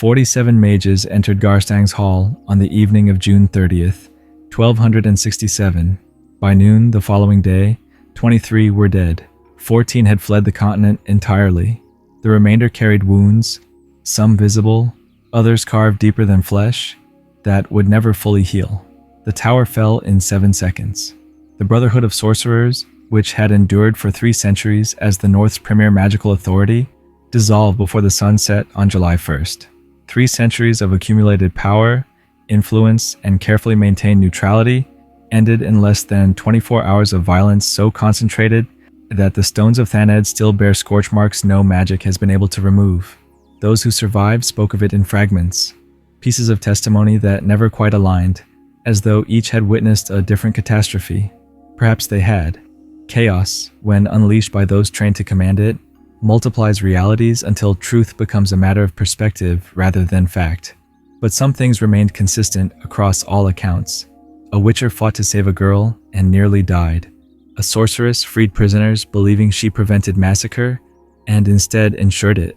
47 mages entered Garstang's hall on the evening of June 30th, 1267. By noon the following day, 23 were dead. 14 had fled the continent entirely. The remainder carried wounds, some visible, others carved deeper than flesh, that would never fully heal. The tower fell in 7 seconds. The Brotherhood of Sorcerers, which had endured for 3 centuries as the North's premier magical authority, dissolved before the sun set on July 1st. 3 centuries of accumulated power, influence, and carefully maintained neutrality ended in less than 24 hours of violence so concentrated that the stones of Thanedd still bear scorch marks no magic has been able to remove. Those who survived spoke of it in fragments, pieces of testimony that never quite aligned, as though each had witnessed a different catastrophe. Perhaps they had. Chaos, when unleashed by those trained to command it, multiplies realities until truth becomes a matter of perspective rather than fact. But some things remained consistent across all accounts. A witcher fought to save a girl and nearly died. A sorceress freed prisoners believing she prevented massacre and instead ensured it.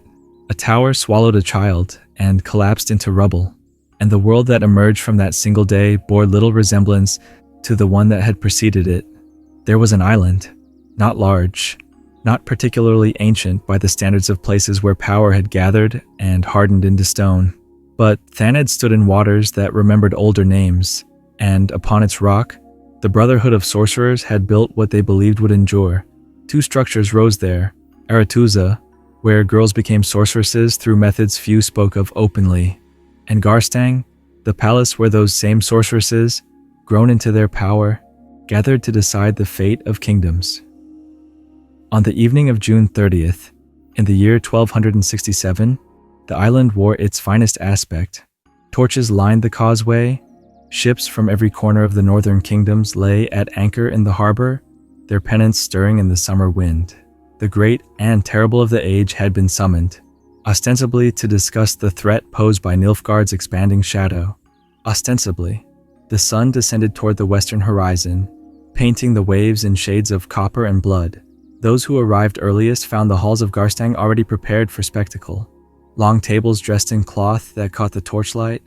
A tower swallowed a child and collapsed into rubble. And the world that emerged from that single day bore little resemblance to the one that had preceded it. There was an island, not large, not particularly ancient by the standards of places where power had gathered and hardened into stone. But Thanedd stood in waters that remembered older names, and upon its rock, the Brotherhood of Sorcerers had built what they believed would endure. 2 structures rose there, Aretuza, where girls became sorceresses through methods few spoke of openly, and Garstang, the palace where those same sorceresses, grown into their power, gathered to decide the fate of kingdoms. On the evening of June 30th, in the year 1267, the island wore its finest aspect. Torches lined the causeway, ships from every corner of the Northern Kingdoms lay at anchor in the harbor, their pennants stirring in the summer wind. The great and terrible of the age had been summoned, ostensibly to discuss the threat posed by Nilfgaard's expanding shadow. Ostensibly, the sun descended toward the western horizon, painting the waves in shades of copper and blood. Those who arrived earliest found the halls of Garstang already prepared for spectacle. Long tables dressed in cloth that caught the torchlight,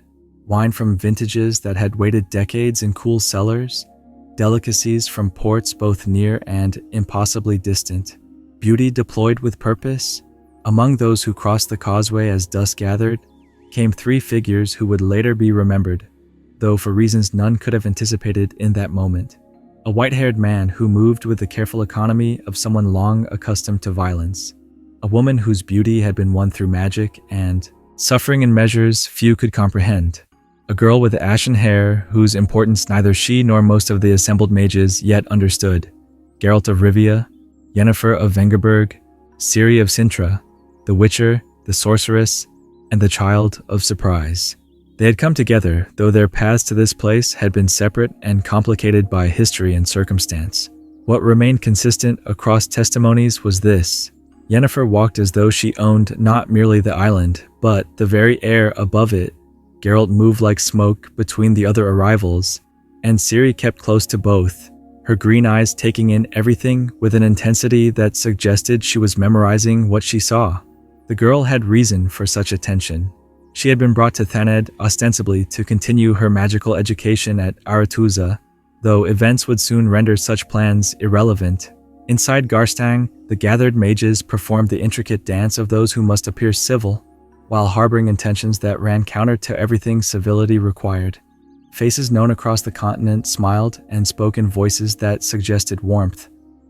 wine from vintages that had waited decades in cool cellars, delicacies from ports both near and impossibly distant, beauty deployed with purpose. Among those who crossed the causeway as dusk gathered, came 3 figures who would later be remembered, though for reasons none could have anticipated in that moment. A white-haired man who moved with the careful economy of someone long accustomed to violence. A woman whose beauty had been won through magic and suffering in measures few could comprehend. A girl with ashen hair whose importance neither she nor most of the assembled mages yet understood. Geralt of Rivia, Yennefer of Vengerberg, Ciri of Sintra, the Witcher, the Sorceress, and the Child of Surprise. They had come together, though their paths to this place had been separate and complicated by history and circumstance. What remained consistent across testimonies was this: Yennefer walked as though she owned not merely the island, but the very air above it. Geralt moved like smoke between the other arrivals, and Ciri kept close to both, her green eyes taking in everything with an intensity that suggested she was memorizing what she saw. The girl had reason for such attention. She had been brought to Thanedd ostensibly to continue her magical education at Aretuza, though events would soon render such plans irrelevant. Inside Garstang, the gathered mages performed the intricate dance of those who must appear civil, while harboring intentions that ran counter to everything civility required. Faces known across the continent smiled and spoke in voices that suggested warmth.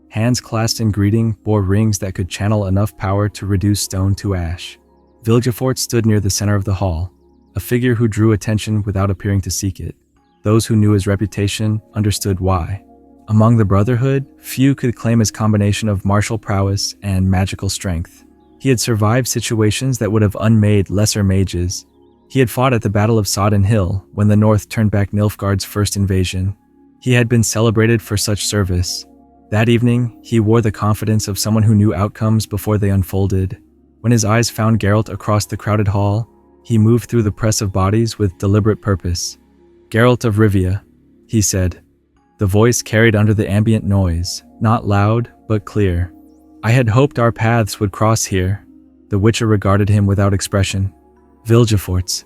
Hands clasped in greeting bore rings that could channel enough power to reduce stone to ash. Vilgefortz stood near the center of the hall, a figure who drew attention without appearing to seek it. Those who knew his reputation understood why. Among the Brotherhood, few could claim his combination of martial prowess and magical strength. He had survived situations that would have unmade lesser mages. He had fought at the Battle of Sodden Hill when the North turned back Nilfgaard's first invasion. He had been celebrated for such service. That evening, he wore the confidence of someone who knew outcomes before they unfolded. When his eyes found Geralt across the crowded hall, he moved through the press of bodies with deliberate purpose. "Geralt of Rivia," he said. The voice carried under the ambient noise, not loud, but clear. "I had hoped our paths would cross here." The Witcher regarded him without expression. Vilgefortz,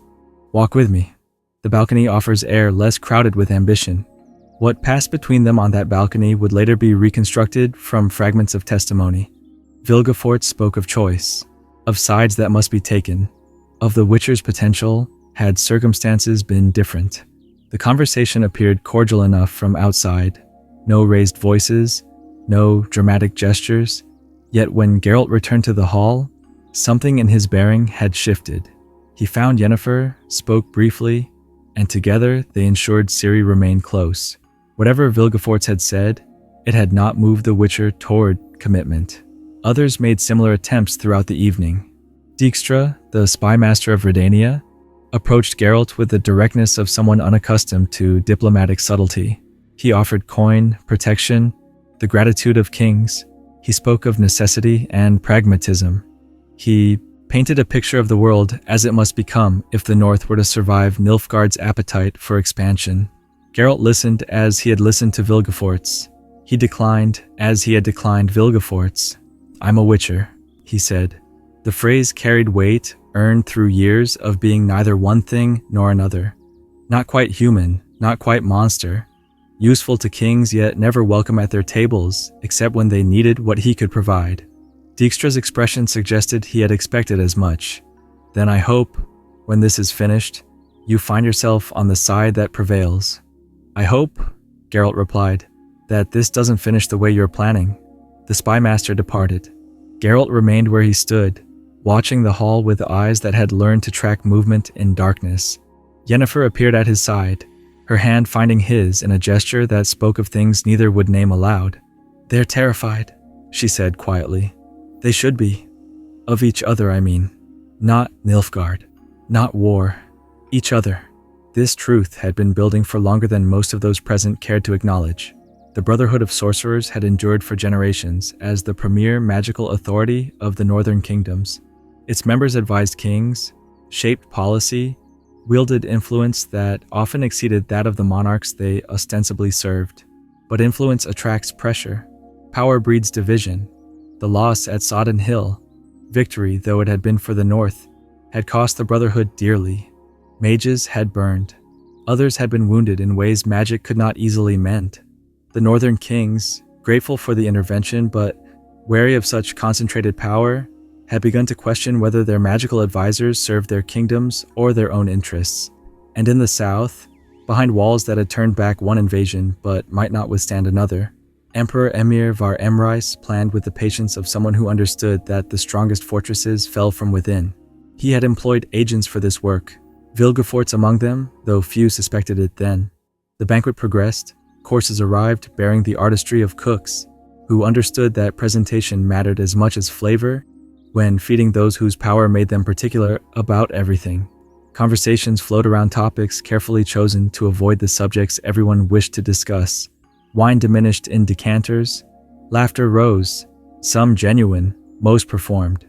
walk with me. The balcony offers air less crowded with ambition. What passed between them on that balcony would later be reconstructed from fragments of testimony. Vilgefortz spoke of choice, of sides that must be taken, of the Witcher's potential had circumstances been different. The conversation appeared cordial enough from outside. No raised voices, no dramatic gestures. Yet when Geralt returned to the hall, something in his bearing had shifted. He found Yennefer, spoke briefly, and together they ensured Ciri remained close. Whatever Vilgefortz had said, it had not moved the Witcher toward commitment. Others made similar attempts throughout the evening. Dijkstra, the spy master of Redania, approached Geralt with the directness of someone unaccustomed to diplomatic subtlety. He offered coin, protection, the gratitude of kings. He spoke of necessity and pragmatism. He painted a picture of the world as it must become if the North were to survive Nilfgaard's appetite for expansion. Geralt listened as he had listened to Vilgefortz. He declined as he had declined Vilgefortz. "I'm a Witcher," he said. The phrase carried weight earned through years of being neither one thing nor another. Not quite human, not quite monster. Useful to kings, yet never welcome at their tables, except when they needed what he could provide. Dijkstra's expression suggested he had expected as much. "Then I hope, when this is finished, you find yourself on the side that prevails." "I hope," Geralt replied, "that this doesn't finish the way you're planning." The spy master departed. Geralt remained where he stood, watching the hall with eyes that had learned to track movement in darkness. Yennefer appeared at his side, her hand finding his in a gesture that spoke of things neither would name aloud. "They're terrified," she said quietly. "They should be. Of each other, I mean. Not Nilfgaard. Not war. Each other." This truth had been building for longer than most of those present cared to acknowledge. The Brotherhood of Sorcerers had endured for generations as the premier magical authority of the Northern Kingdoms. Its members advised kings, shaped policy, wielded influence that often exceeded that of the monarchs they ostensibly served. But influence attracts pressure. Power breeds division. The loss at Sodden Hill, victory though it had been for the North, had cost the Brotherhood dearly. Mages had burned. Others had been wounded in ways magic could not easily mend. The Northern kings, grateful for the intervention but wary of such concentrated power, had begun to question whether their magical advisors served their kingdoms or their own interests. And in the south, behind walls that had turned back one invasion but might not withstand another, Emperor Emir Var Emrys planned with the patience of someone who understood that the strongest fortresses fell from within. He had employed agents for this work, Vilgefortz among them, though few suspected it then. The banquet progressed. Courses arrived bearing the artistry of cooks, who understood that presentation mattered as much as flavor when feeding those whose power made them particular about everything. Conversations flowed around topics carefully chosen to avoid the subjects everyone wished to discuss. Wine diminished in decanters. Laughter rose, some genuine, most performed.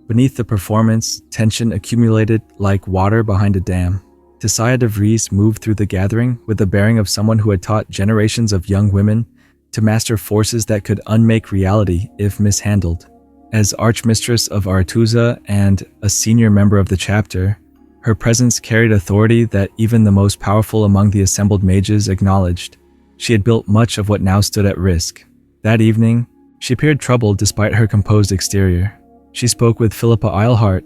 Beneath the performance, tension accumulated like water behind a dam. Tissaia de Vries moved through the gathering with the bearing of someone who had taught generations of young women to master forces that could unmake reality if mishandled. As Archmistress of Aretuza and a senior member of the chapter, her presence carried authority that even the most powerful among the assembled mages acknowledged. She had built much of what now stood at risk. That evening, she appeared troubled despite her composed exterior. She spoke with Philippa Eilhart,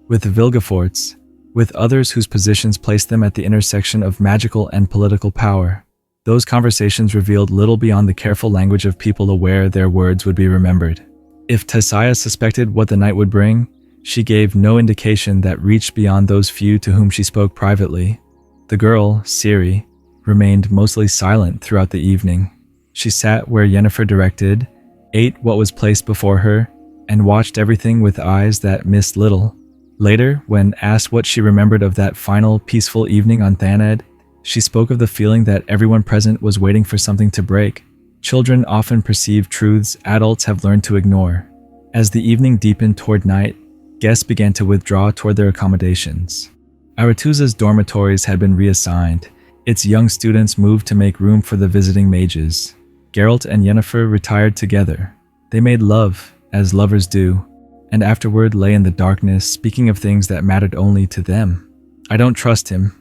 with Vilgefortz, with others whose positions placed them at the intersection of magical and political power. Those conversations revealed little beyond the careful language of people aware their words would be remembered. If Tissaia suspected what the night would bring, she gave no indication that reached beyond those few to whom she spoke privately. The girl, Ciri, remained mostly silent throughout the evening. She sat where Yennefer directed, ate what was placed before her, and watched everything with eyes that missed little. Later, when asked what she remembered of that final, peaceful evening on Thanedd, she spoke of the feeling that everyone present was waiting for something to break. Children often perceive truths adults have learned to ignore. As the evening deepened toward night, guests began to withdraw toward their accommodations. Aretuza's dormitories had been reassigned. Its young students moved to make room for the visiting mages. Geralt and Yennefer retired together. They made love, as lovers do. and afterward lay in the darkness, speaking of things that mattered only to them. "I don't trust him,"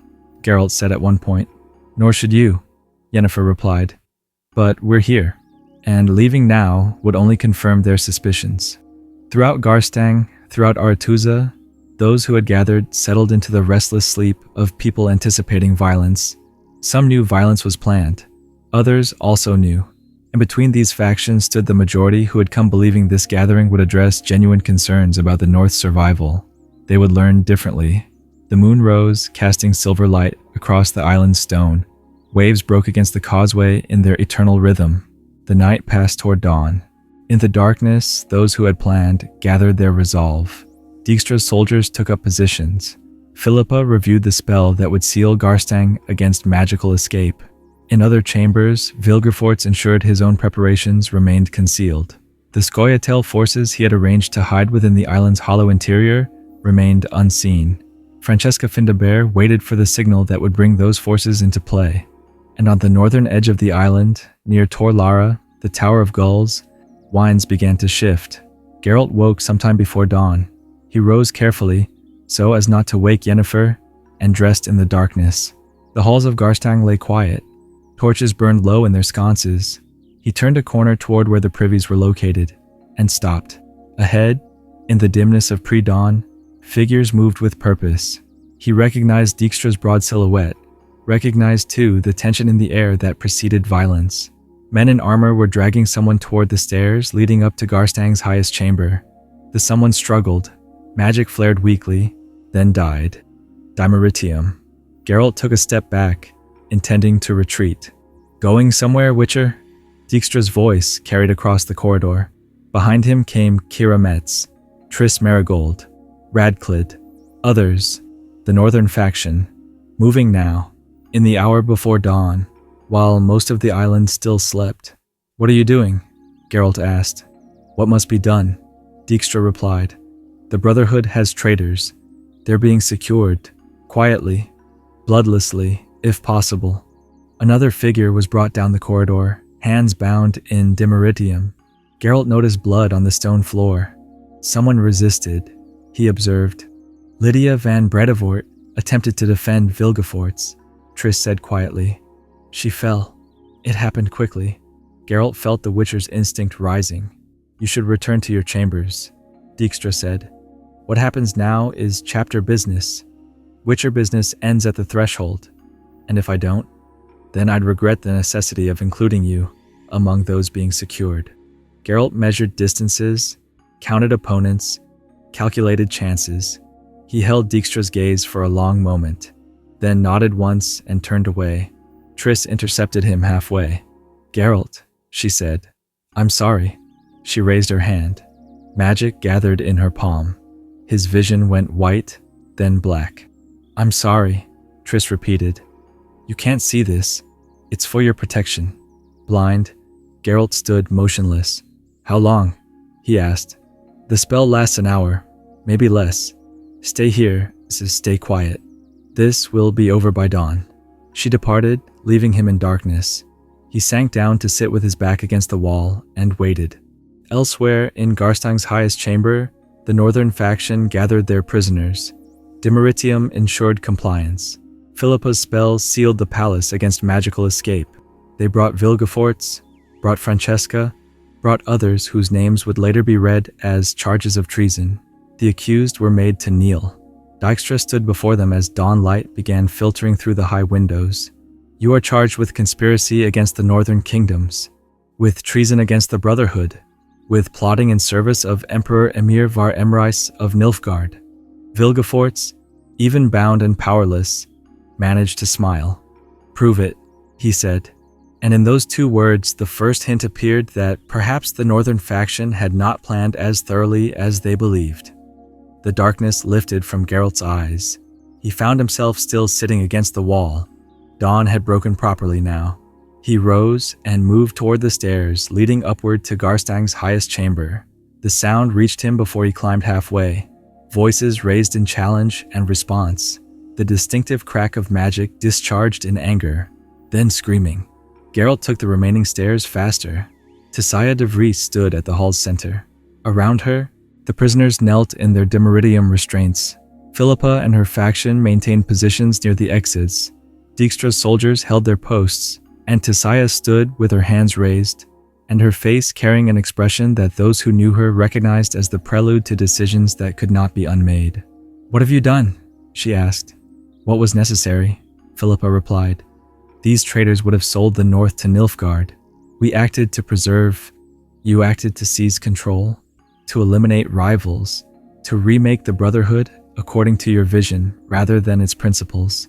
Geralt said at one point. "Nor should you," Yennefer replied. "But we're here, and leaving now would only confirm their suspicions." Throughout Garstang, throughout Aretuza, those who had gathered settled into the restless sleep of people anticipating violence. Some knew violence was planned. Others also knew. And between these factions stood the majority who had come believing this gathering would address genuine concerns about the North's survival. They would learn differently. The moon rose, casting silver light across the island's stone. Waves broke against the causeway in their eternal rhythm. The night passed toward dawn. In the darkness, those who had planned gathered their resolve. Dijkstra's soldiers took up positions. Philippa reviewed the spell that would seal Garstang against magical escape. In other chambers, Vilgefortz ensured his own preparations remained concealed. The Scoia'tael forces he had arranged to hide within the island's hollow interior remained unseen. Francesca Findabair waited for the signal that would bring those forces into play. And on the northern edge of the island, near Tor Lara, the Tower of Gulls, winds began to shift. Geralt woke sometime before dawn. He rose carefully, so as not to wake Yennefer, and dressed in the darkness. The halls of Garstang lay quiet. Torches burned low in their sconces. He turned a corner toward where the privies were located, and stopped. Ahead, in the dimness of pre-dawn, figures moved with purpose. He recognized Dijkstra's broad silhouette, recognized too the tension in the air that preceded violence. Men in armor were dragging someone toward the stairs leading up to Garstang's highest chamber. The someone struggled. Magic flared weakly, then died. Dimeritium. Geralt took a step back, intending to retreat. "Going somewhere, Witcher?" Dijkstra's voice carried across the corridor. Behind him came Kira Metz, Triss Marigold, Radclid, others, the northern faction, moving now, in the hour before dawn, while most of the island still slept. "What are you doing?" Geralt asked. "What must be done?" Dijkstra replied. "The Brotherhood has traitors. They're being secured, quietly, bloodlessly, if possible." Another figure was brought down the corridor, hands bound in dimeritium. Geralt noticed blood on the stone floor. Someone resisted, he observed. "Lydia van Bredevoort attempted to defend Vilgefortz," Triss said quietly. "She fell. It happened quickly." Geralt felt the Witcher's instinct rising. "You should return to your chambers," Dijkstra said. "What happens now is chapter business. Witcher business ends at the threshold. And if I don't, then I'd regret the necessity of including you among those being secured." Geralt measured distances, counted opponents, calculated chances. He held Dijkstra's gaze for a long moment, then nodded once and turned away. Triss intercepted him halfway. "Geralt," she said. "I'm sorry." She raised her hand. Magic gathered in her palm. His vision went white, then black. "I'm sorry," Triss repeated. "You can't see this. It's for your protection." Blind, Geralt stood motionless. "How long?" he asked. "The spell lasts an hour, maybe less. Stay here, stay quiet. This will be over by dawn." She departed, leaving him in darkness. He sank down to sit with his back against the wall and waited. Elsewhere, in Garstang's highest chamber, the northern faction gathered their prisoners. Dimeritium ensured compliance. Philippa's spell sealed the palace against magical escape. They brought Vilgefortz, brought Francesca, brought others whose names would later be read as charges of treason. The accused were made to kneel. Dijkstra stood before them as dawn light began filtering through the high windows. "You are charged with conspiracy against the Northern Kingdoms, with treason against the Brotherhood, with plotting in service of Emperor Emir var Emrys of Nilfgaard." Vilgefortz, even bound and powerless, managed to smile. "Prove it," he said. And in those two words, the first hint appeared that perhaps the northern faction had not planned as thoroughly as they believed. The darkness lifted from Geralt's eyes. He found himself still sitting against the wall. Dawn had broken properly now. He rose and moved toward the stairs leading upward to Garstang's highest chamber. The sound reached him before he climbed halfway. Voices raised in challenge and response. The distinctive crack of magic discharged in anger, then screaming. Geralt took the remaining stairs faster. Tissaia de Vries stood at the hall's center. Around her, The prisoners knelt in their dimeridium restraints. Philippa and her faction maintained positions near the exits. Dijkstra's soldiers held their posts, and Tissaia stood with her hands raised, and her face carrying an expression that those who knew her recognized as the prelude to decisions that could not be unmade. "What have you done?" she asked. "What was necessary," Philippa replied. "These traitors would have sold the north to Nilfgaard. We acted to preserve. You acted to seize control, to eliminate rivals, to remake the Brotherhood according to your vision rather than its principles.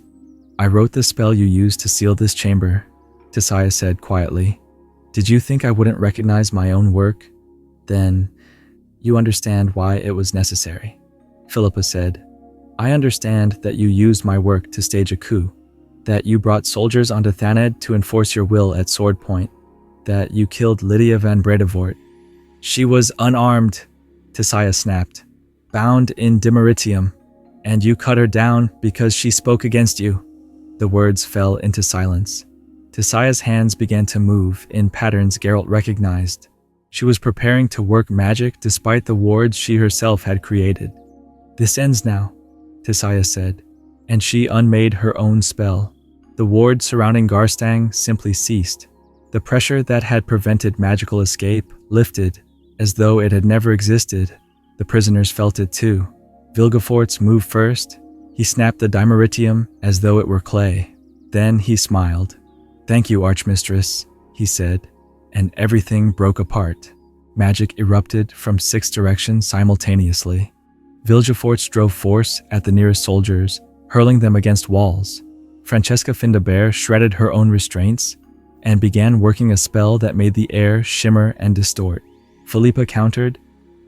I wrote the spell you used to seal this chamber," Tissaia said quietly. "Did you think I wouldn't recognize my own work? Then you understand why it was necessary," Philippa said. "I understand that you used my work to stage a coup, that you brought soldiers onto Thanedd to enforce your will at sword point, that you killed Lydia van Bredevoort." "She was unarmed," Tissaia snapped, "bound in dimeritium, and you cut her down because she spoke against you." The words fell into silence. Tissaia's hands began to move in patterns Geralt recognized. She was preparing to work magic despite the wards she herself had created. "This ends now," Tissaia said, and she unmade her own spell. The ward surrounding Garstang simply ceased. The pressure that had prevented magical escape lifted, as though it had never existed. The prisoners felt it too. Vilgefortz moved first. He snapped the dimeritium as though it were clay. Then he smiled. "Thank you, Archmistress," he said, and everything broke apart. Magic erupted from 6 directions simultaneously. Vilgefortz drove force at the nearest soldiers, hurling them against walls. Francesca Findabert shredded her own restraints and began working a spell that made the air shimmer and distort. Philippa countered,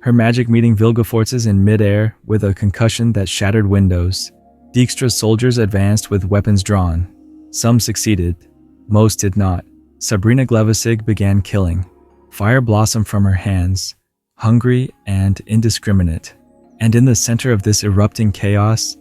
her magic meeting Vilgefortz's in mid-air with a concussion that shattered windows. Dijkstra's soldiers advanced with weapons drawn. Some succeeded. Most did not. Sabrina Glevissig began killing. Fire blossomed from her hands, hungry and indiscriminate. And in the center of this erupting chaos,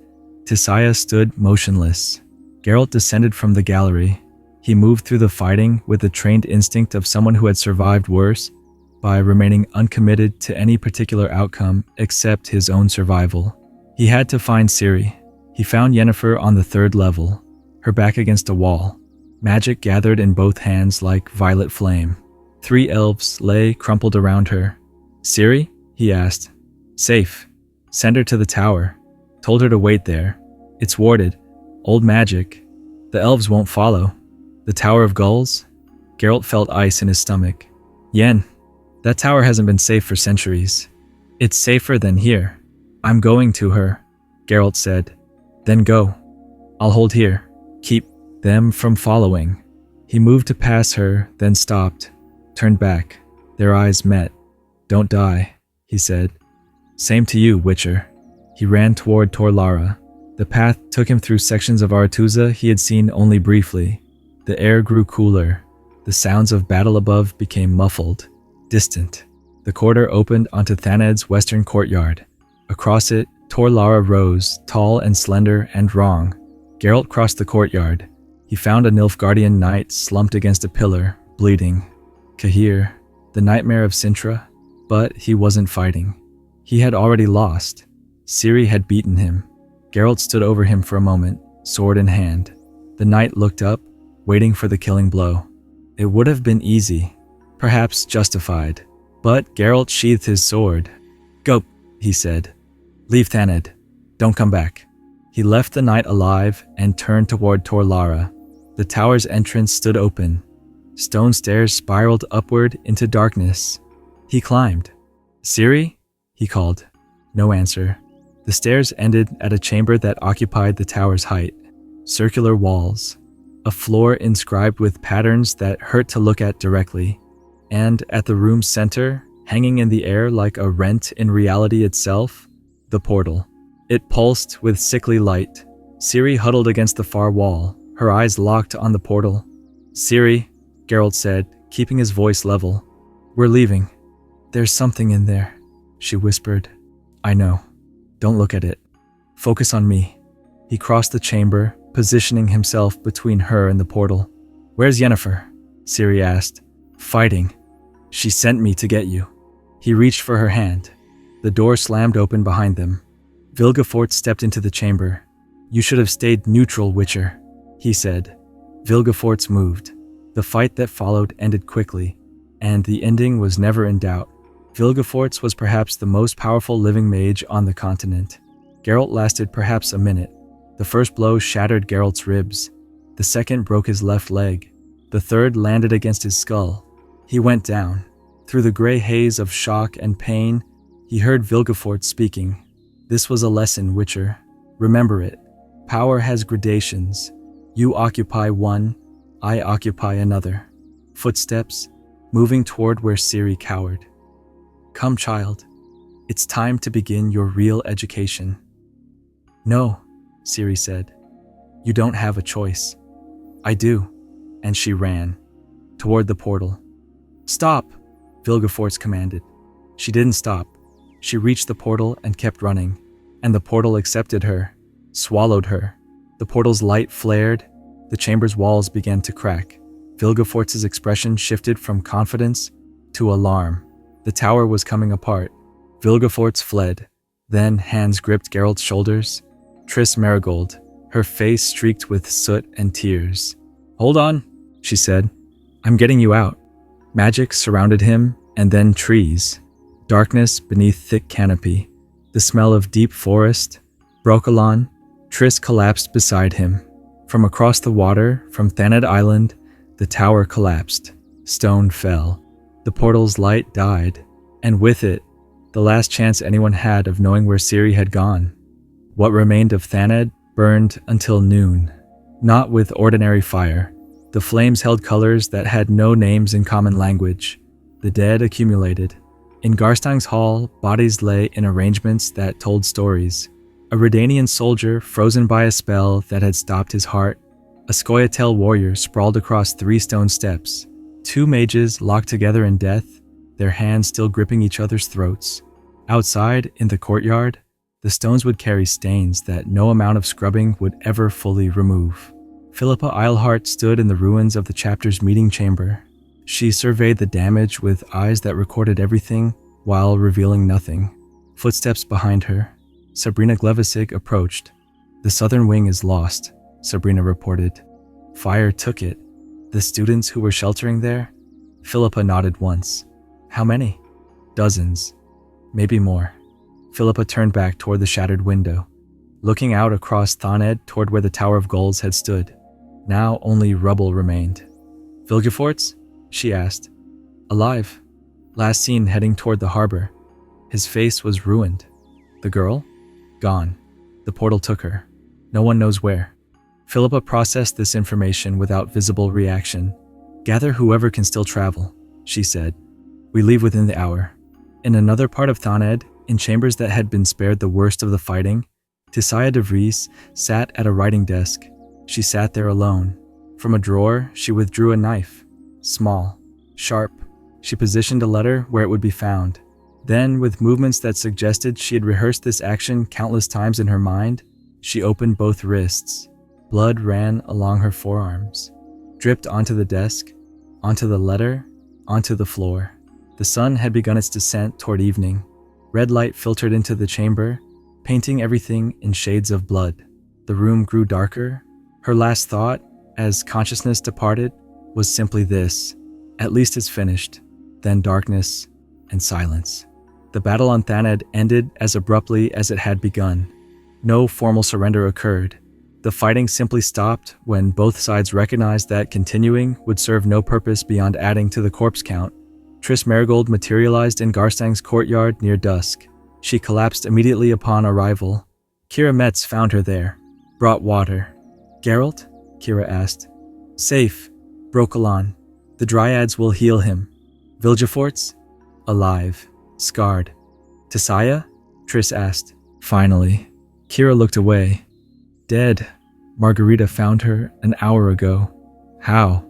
Tissaia stood motionless. Geralt descended from the gallery. He moved through the fighting with the trained instinct of someone who had survived worse, by remaining uncommitted to any particular outcome except his own survival. He had to find Ciri. He found Yennefer on the 3rd level, her back against a wall. Magic gathered in both hands like violet flame. 3 elves lay crumpled around her. "Ciri?" he asked. "Safe. Send her to the tower. Told her to wait there. It's warded. Old magic. The elves won't follow." "The Tower of Gulls?" Geralt felt ice in his stomach. "Yen. That tower hasn't been safe for centuries. It's safer than here." "I'm going to her," Geralt said. "Then go. I'll hold here. Keep them from following." He moved to pass her, then stopped, turned back. Their eyes met. "Don't die," he said. "Same to you, Witcher." He ran toward Tor Lara. The path took him through sections of Aretuza he had seen only briefly. The air grew cooler. The sounds of battle above became muffled, distant. The corridor opened onto Thanedd's western courtyard. Across it, Tor Lara rose, tall and slender and wrong. Geralt crossed the courtyard. He found a Nilfgaardian knight slumped against a pillar, bleeding. Cahir, the nightmare of Sintra, but he wasn't fighting. He had already lost. Ciri had beaten him. Geralt stood over him for a moment, sword in hand. The knight looked up, waiting for the killing blow. It would have been easy, perhaps justified, but Geralt sheathed his sword. "Go," he said. "Leave Thanedd. Don't come back." He left the knight alive and turned toward Tor Lara. The tower's entrance stood open. Stone stairs spiraled upward into darkness. He climbed. "Ciri?" he called. No answer. The stairs ended at a chamber that occupied the tower's height. Circular walls. A floor inscribed with patterns that hurt to look at directly. And at the room's center, hanging in the air like a rent in reality itself, the portal. It pulsed with sickly light. Ciri huddled against the far wall, her eyes locked on the portal. "Ciri," Geralt said, keeping his voice level. "We're leaving." "There's something in there," she whispered. "I know. Don't look at it. Focus on me." He crossed the chamber, positioning himself between her and the portal. "Where's Yennefer?" Ciri asked. "Fighting. She sent me to get you." He reached for her hand. The door slammed open behind them. Vilgefortz stepped into the chamber. "You should have stayed neutral, Witcher," he said. Vilgefortz moved. The fight that followed ended quickly, and the ending was never in doubt. Vilgefortz was perhaps the most powerful living mage on the continent. Geralt lasted perhaps a minute. The first blow shattered Geralt's ribs. The second broke his left leg. The third landed against his skull. He went down. Through the gray haze of shock and pain, he heard Vilgefortz speaking. "This was a lesson, Witcher. Remember it. Power has gradations. You occupy one, I occupy another." Footsteps, moving toward where Ciri cowered. "Come, child. It's time to begin your real education." "No," Ciri said. "You don't have a choice." "I do." And she ran toward the portal. "Stop!" Vilgefortz commanded. She didn't stop. She reached the portal and kept running, and the portal accepted her, swallowed her. The portal's light flared. The chamber's walls began to crack. Vilgefortz's expression shifted from confidence to alarm. The tower was coming apart. Vilgefortz fled. Then hands gripped Geralt's shoulders. Triss Merigold, her face streaked with soot and tears. "Hold on," she said. "I'm getting you out." Magic surrounded him, and then trees. Darkness beneath thick canopy. The smell of deep forest. Brokilon. Triss collapsed beside him. From across the water, from Thanedd Island, the tower collapsed. Stone fell. The portal's light died, and with it, the last chance anyone had of knowing where Ciri had gone. What remained of Thanedd burned until noon. Not with ordinary fire. The flames held colors that had no names in common language. The dead accumulated. In Garstang's hall, bodies lay in arrangements that told stories. A Redanian soldier frozen by a spell that had stopped his heart. A Scoia'tael warrior sprawled across 3 stone steps. 2 mages locked together in death, their hands still gripping each other's throats. Outside, in the courtyard, the stones would carry stains that no amount of scrubbing would ever fully remove. Philippa Eilhart stood in the ruins of the chapter's meeting chamber. She surveyed the damage with eyes that recorded everything while revealing nothing. Footsteps behind her. Sabrina Glevissig approached. "The southern wing is lost," Sabrina reported. "Fire took it. The students who were sheltering there?" Philippa nodded once. "How many?" "Dozens. Maybe more." Philippa turned back toward the shattered window, looking out across Thanedd toward where the Tower of Gulls had stood. Now only rubble remained. "Vilgefortz?" she asked. "Alive. Last seen heading toward the harbor. His face was ruined. The girl? Gone. The portal took her. No one knows where." Philippa processed this information without visible reaction. "Gather whoever can still travel," she said. "We leave within the hour." In another part of Thanedd, in chambers that had been spared the worst of the fighting, Tissaia de Vries sat at a writing desk. She sat there alone. From a drawer, she withdrew a knife. Small, sharp. She positioned a letter where it would be found. Then, with movements that suggested she had rehearsed this action countless times in her mind, she opened both wrists. Blood ran along her forearms, dripped onto the desk, onto the letter, onto the floor. The sun had begun its descent toward evening. Red light filtered into the chamber, painting everything in shades of blood. The room grew darker. Her last thought, as consciousness departed, was simply this: "At least it's finished." Then darkness and silence. The battle on Thanedd ended as abruptly as it had begun. No formal surrender occurred. The fighting simply stopped when both sides recognized that continuing would serve no purpose beyond adding to the corpse count. Triss Merigold materialized in Garstang's courtyard near dusk. She collapsed immediately upon arrival. Kira Metz found her there, brought water. "Geralt?" Kira asked. "Safe. Brokilon. The Dryads will heal him." "Vilgefortz?" "Alive. Scarred." "Tissaia?" Triss asked. "Finally." Kira looked away. "Dead. Margarita found her an hour ago." "How?"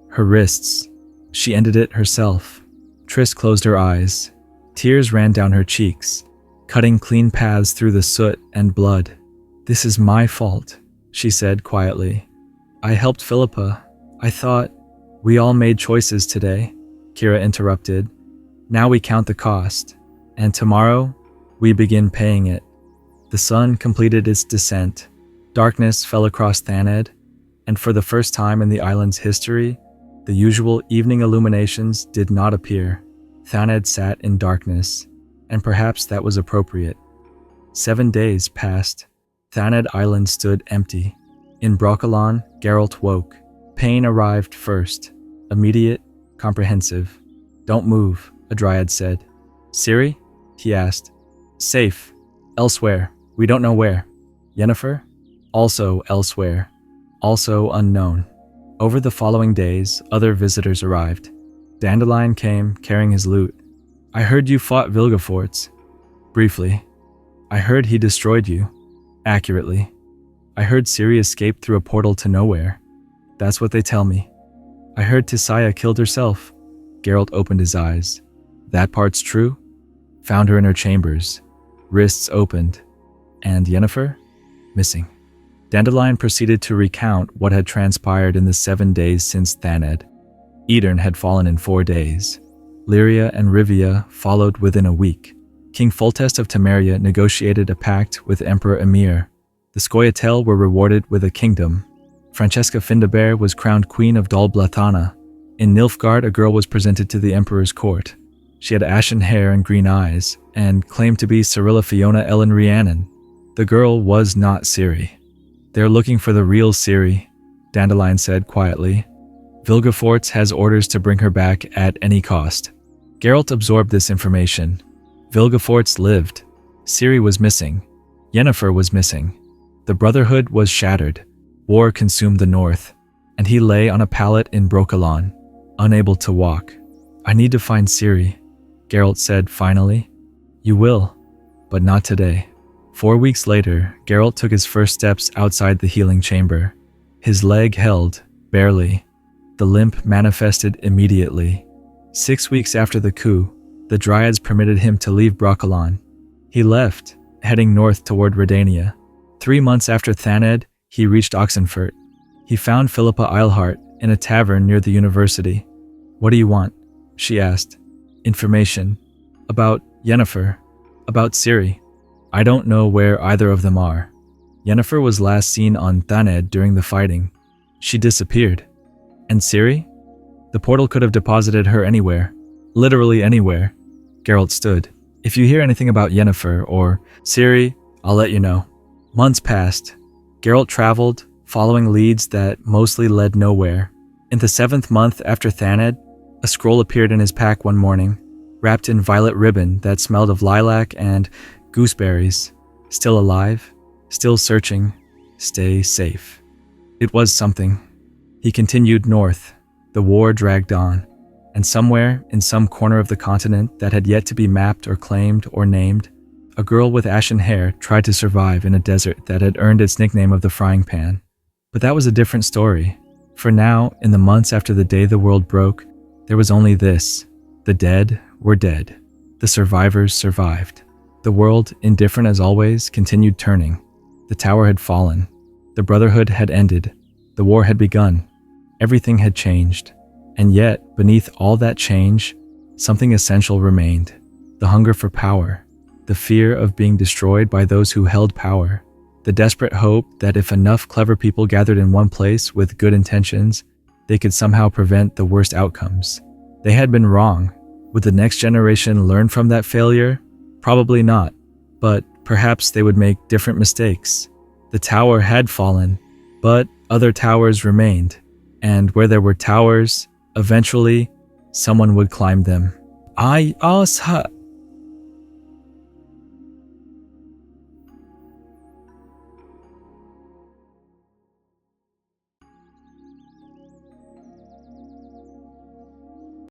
"Her wrists. She ended it herself." Triss closed her eyes. Tears ran down her cheeks, cutting clean paths through the soot and blood. "This is my fault," she said quietly. "I helped Philippa. I thought we all made choices today," Kira interrupted. "Now we count the cost. And tomorrow, we begin paying it. The sun completed its descent. Darkness fell across Thanedd, and for the first time in the island's history, the usual evening illuminations did not appear. Thanedd sat in darkness, and perhaps that was appropriate. 7 days passed. Thanedd Island stood empty. In Broccolon, Geralt woke. Pain arrived first. Immediate, comprehensive. "Don't move," a dryad said. "Ciri?" he asked. "Safe. Elsewhere. We don't know where." "Yennefer?" "Also elsewhere. Also unknown." Over the following days, other visitors arrived. Dandelion came, carrying his loot. "I heard you fought Vilgefortz." "Briefly." "I heard he destroyed you." "Accurately." "I heard Ciri escaped through a portal to nowhere." "That's what they tell me." "I heard Tissaia killed herself." Geralt opened his eyes. "That part's true?" "Found her in her chambers. Wrists opened." "And Yennefer?" "Missing." Dandelion proceeded to recount what had transpired in the 7 days since Thanedd. Edern had fallen in 4 days. Lyria and Rivia followed within a week. King Foltest of Temeria negotiated a pact with Emperor Emir. The Scoia'tael were rewarded with a kingdom. Francesca Findabair was crowned Queen of Dol Blathanna. In Nilfgaard, a girl was presented to the Emperor's court. She had ashen hair and green eyes, and claimed to be Cirilla Fiona Ellen Rhiannon. The girl was not Ciri. "They're looking for the real Ciri," Dandelion said quietly. "Vilgefortz has orders to bring her back at any cost." Geralt absorbed this information. Vilgefortz lived. Ciri was missing. Yennefer was missing. The Brotherhood was shattered. War consumed the north, and he lay on a pallet in Broccolon, unable to walk. "I need to find Ciri," Geralt said finally. "You will, but not today." 4 weeks later, Geralt took his first steps outside the healing chamber. His leg held, barely. The limp manifested immediately. 6 weeks after the coup, the Dryads permitted him to leave Broccolon. He left, heading north toward Redania. 3 months after Thanedd, he reached Oxenfurt. He found Philippa Eilhart in a tavern near the university. "What do you want?" she asked. "Information. About Yennefer. About Ciri. I don't know where either of them are. Yennefer was last seen on Thanedd during the fighting. She disappeared. And Ciri? The portal could have deposited her anywhere. Literally anywhere." Geralt stood. "If you hear anything about Yennefer or Ciri, I'll let you know." Months passed. Geralt traveled, following leads that mostly led nowhere. In the 7th month after Thanedd, a scroll appeared in his pack one morning, wrapped in violet ribbon that smelled of lilac and gooseberries. "Still alive? Still searching? Stay safe." It was something. He continued north. The war dragged on, and somewhere in some corner of the continent that had yet to be mapped or claimed or named, a girl with ashen hair tried to survive in a desert that had earned its nickname of the frying pan. But that was a different story. For now, in the months after the day the world broke, there was only this. The dead were dead. The survivors survived. The world, indifferent as always, continued turning. The tower had fallen. The Brotherhood had ended. The war had begun. Everything had changed. And yet, beneath all that change, something essential remained. The hunger for power. The fear of being destroyed by those who held power. The desperate hope that if enough clever people gathered in one place with good intentions, they could somehow prevent the worst outcomes. They had been wrong. Would the next generation learn from that failure? Probably not. But perhaps they would make different mistakes. The tower had fallen, but other towers remained. And where there were towers, eventually, someone would climb them. "I ask her,"